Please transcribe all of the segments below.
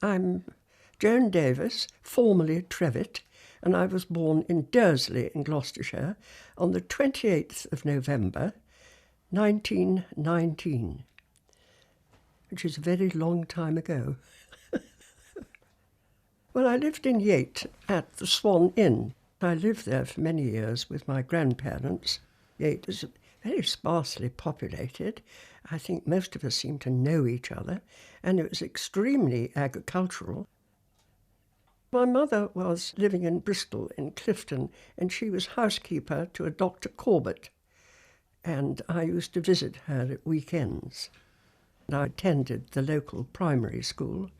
I'm Joan Davis, formerly Trevitt, and I was born in Dursley in Gloucestershire on the 28th of November, 1919, which is a very long time ago. Well, I lived in Yate at the Swan Inn. I lived there for many years with my grandparents. Yate is very sparsely populated. I think most of us seem to know each other, and it was extremely agricultural. My mother was living in Bristol, in Clifton, and she was housekeeper to a Dr. Corbett, and I used to visit her at weekends. I attended the local primary school,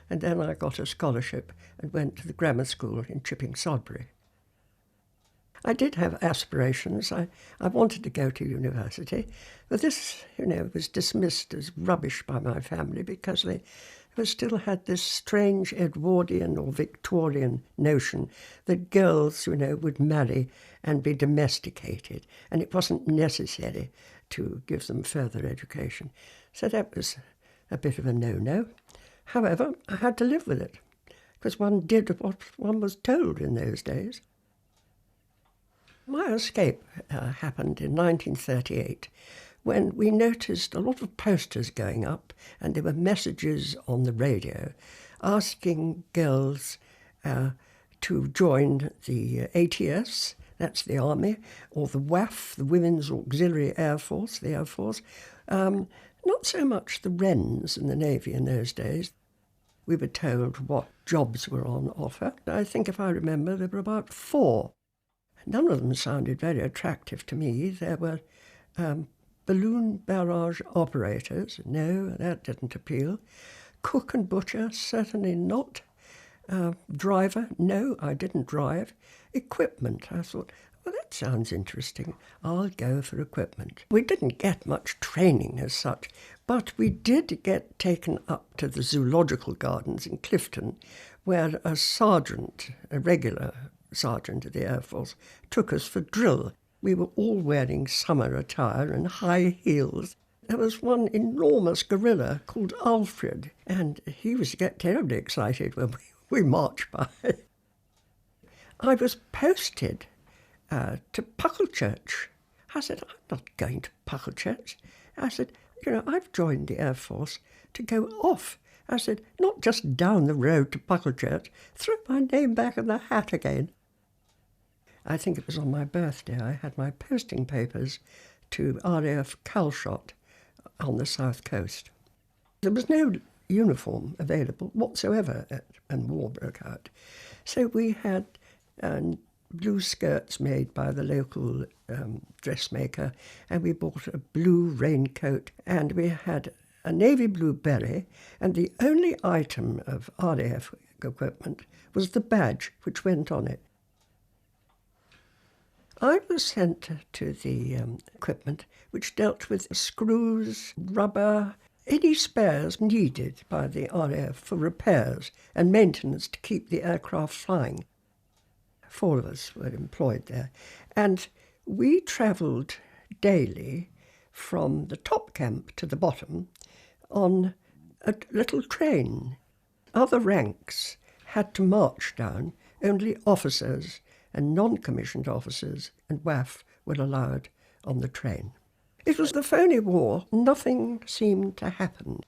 and then I got a scholarship and went to the grammar school in Chipping Sodbury. I did have aspirations. I wanted to go to university, but this, was dismissed as rubbish by my family because they still had this strange Edwardian or Victorian notion that girls, would marry and be domesticated, and it wasn't necessary to give them further education. So that was a bit of a no-no. However, I had to live with it, because one did what one was told in those days. My escape happened in 1938 when we noticed a lot of posters going up, and there were messages on the radio asking girls to join the ATS, that's the Army, or the WAAF, the Women's Auxiliary Air Force, the Air Force. Not so much the Wrens in the Navy in those days. We were told what jobs were on offer. I think, if I remember, there were about 4. None of them sounded very attractive to me. There were balloon barrage operators. No, that didn't appeal. Cook and butcher, certainly not. Driver, no, I didn't drive. Equipment, I thought, well, that sounds interesting. I'll go for equipment. We didn't get much training as such, but we did get taken up to the zoological gardens in Clifton, where a sergeant, a regular sergeant of the Air Force, took us for drill. We were all wearing summer attire and high heels. There was one enormous gorilla called Alfred, and he was get terribly excited when we marched by. I was posted to Pucklechurch. I said, I'm not going to Pucklechurch. I said, I've joined the Air Force to go off. I said, not just down the road to Pucklechurch, throw my name back in the hat again. I think it was on my birthday. I had my posting papers to RAF Calshot on the south coast. There was no uniform available whatsoever, and war broke out. So we had blue skirts made by the local dressmaker, and we bought a blue raincoat, and we had a navy blue beret, and the only item of RAF equipment was the badge which went on it. I was sent to the equipment which dealt with screws, rubber, any spares needed by the RAF for repairs and maintenance to keep the aircraft flying. 4 of us were employed there, and we travelled daily from the top camp to the bottom on a little train. Other ranks had to march down. Only officers and non-commissioned officers and WAAF were allowed on the train. It was the phony war. Nothing seemed to happen.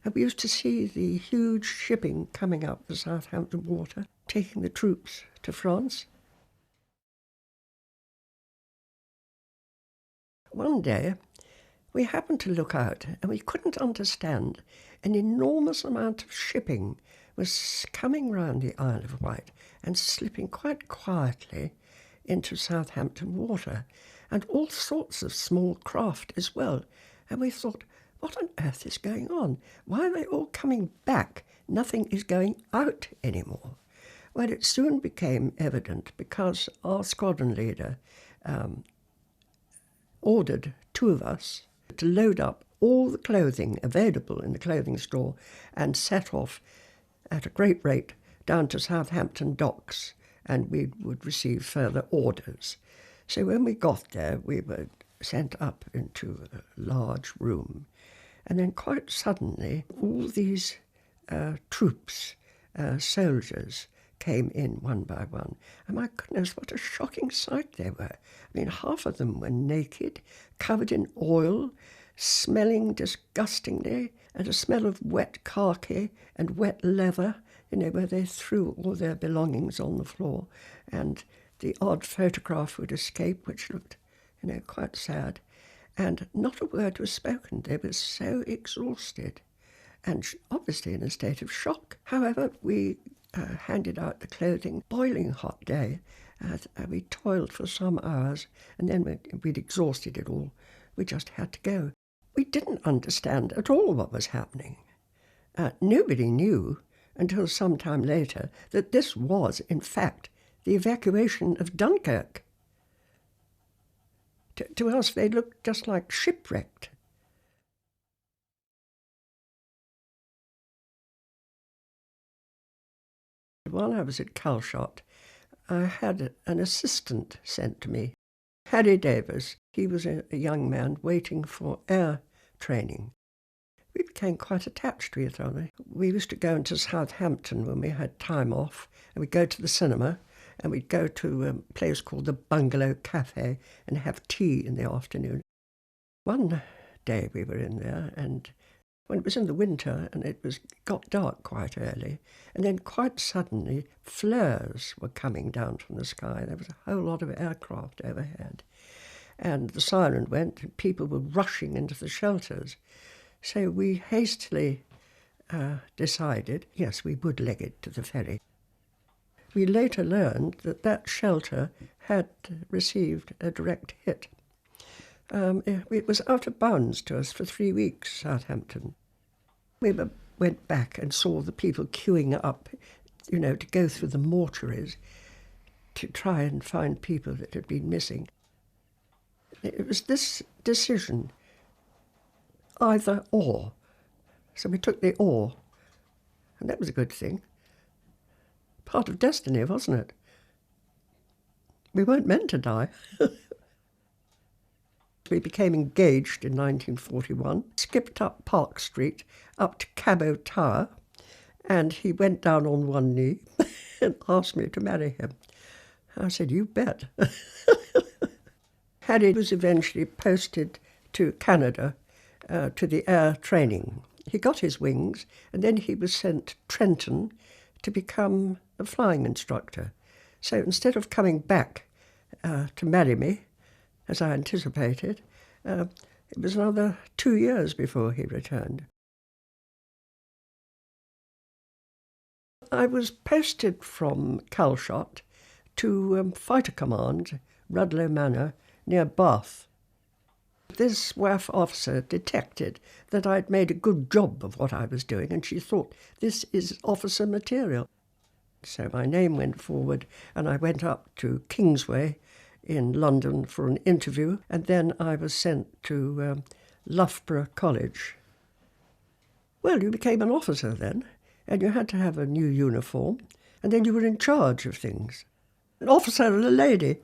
And we used to see the huge shipping coming up the Southampton water, taking the troops to France. One day, we happened to look out, and we couldn't understand. An enormous amount of shipping was coming round the Isle of Wight and slipping quite quietly into Southampton water, and all sorts of small craft as well. And we thought, what on earth is going on? Why are they all coming back? Nothing is going out anymore. Well, it soon became evident because our squadron leader ordered 2 of us to load up all the clothing available in the clothing store and set off at a great rate down to Southampton docks, and we would receive further orders. So when we got there, we were sent up into a large room, and then quite suddenly all these troops soldiers came in one by one. And my goodness, what a shocking sight they were. I mean, half of them were naked, covered in oil, smelling disgustingly, and a smell of wet khaki and wet leather, where they threw all their belongings on the floor. And the odd photograph would escape, which looked, quite sad. And not a word was spoken. They were so exhausted and obviously in a state of shock. However, we handed out the clothing, boiling hot day, and we toiled for some hours, and then we'd exhausted it all. We just had to go. We didn't understand at all what was happening. Nobody knew until some time later that this was, in fact, the evacuation of Dunkirk. To us, they looked just like shipwrecked. While I was at Calshot, I had an assistant sent to me, Joan Davis. He was a young man waiting for air training. We became quite attached to each other. We used to go into Southampton when we had time off, and we'd go to the cinema, and we'd go to a place called the Bungalow Cafe and have tea in the afternoon. One day we were in there, and when it was in the winter and it got dark quite early, and then quite suddenly flares were coming down from the sky. There was a whole lot of aircraft overhead, and the siren went and people were rushing into the shelters. So we hastily decided, yes, we would leg it to the ferry. We later learned that that shelter had received a direct hit. It was out of bounds to us for 3 weeks, Southampton. We went back and saw the people queuing up, to go through the mortuaries to try and find people that had been missing. It was this decision, either or. So we took the or, and that was a good thing. Part of destiny, wasn't it? We weren't meant to die. We became engaged in 1941, skipped up Park Street, up to Cabot Tower, and he went down on one knee and asked me to marry him. I said, you bet. Harry was eventually posted to Canada, to the air training. He got his wings, and then he was sent to Trenton to become a flying instructor. So instead of coming back to marry me, as I anticipated, it was another 2 years before he returned. I was posted from Calshot to Fighter Command, Rudloe Manor, near Bath. This WAAF officer detected that I'd made a good job of what I was doing, and she thought, this is officer material. So my name went forward, and I went up to Kingsway in London for an interview, and then I was sent to Loughborough College. Well, you became an officer then, and you had to have a new uniform, and then you were in charge of things. An officer and a lady.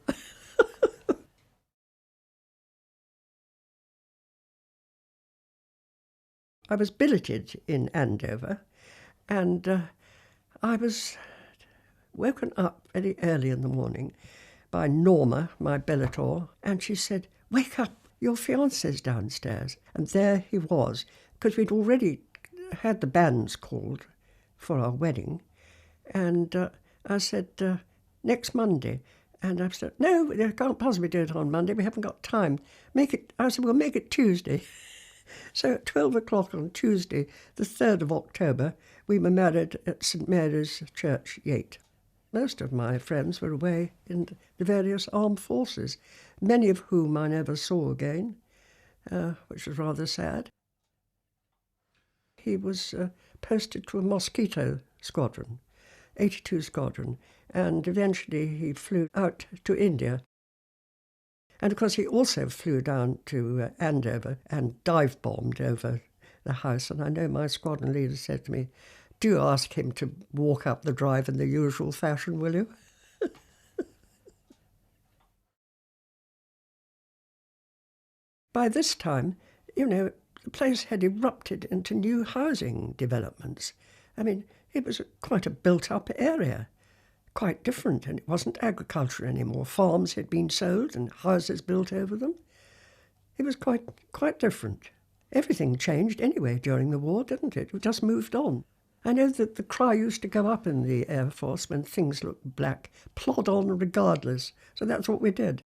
I was billeted in Andover, and I was woken up very early in the morning by Norma, my bellator, and she said, wake up, your fiancé's downstairs. And there he was, because we'd already had the bands called for our wedding. And I said, next Monday. And I said, no, we can't possibly do it on Monday, we haven't got time. I said, we'll make it Tuesday. So at 12 o'clock on Tuesday, the 3rd of October, we were married at St Mary's Church, Yate. Most of my friends were away in the various armed forces, many of whom I never saw again, which was rather sad. He was posted to a Mosquito squadron, 82 squadron, and eventually he flew out to India. And of course he also flew down to Andover and dive-bombed over the house, and I know my squadron leader said to me, do ask him to walk up the drive in the usual fashion, will you? By this time, the place had erupted into new housing developments. I mean, It was quite a built-up area, quite different, and it wasn't agriculture anymore. Farms had been sold and houses built over them. It was quite different. Everything changed anyway during the war, didn't it? It just moved on. I know that the cry used to go up in the Air Force when things looked black, plod on regardless. So that's what we did.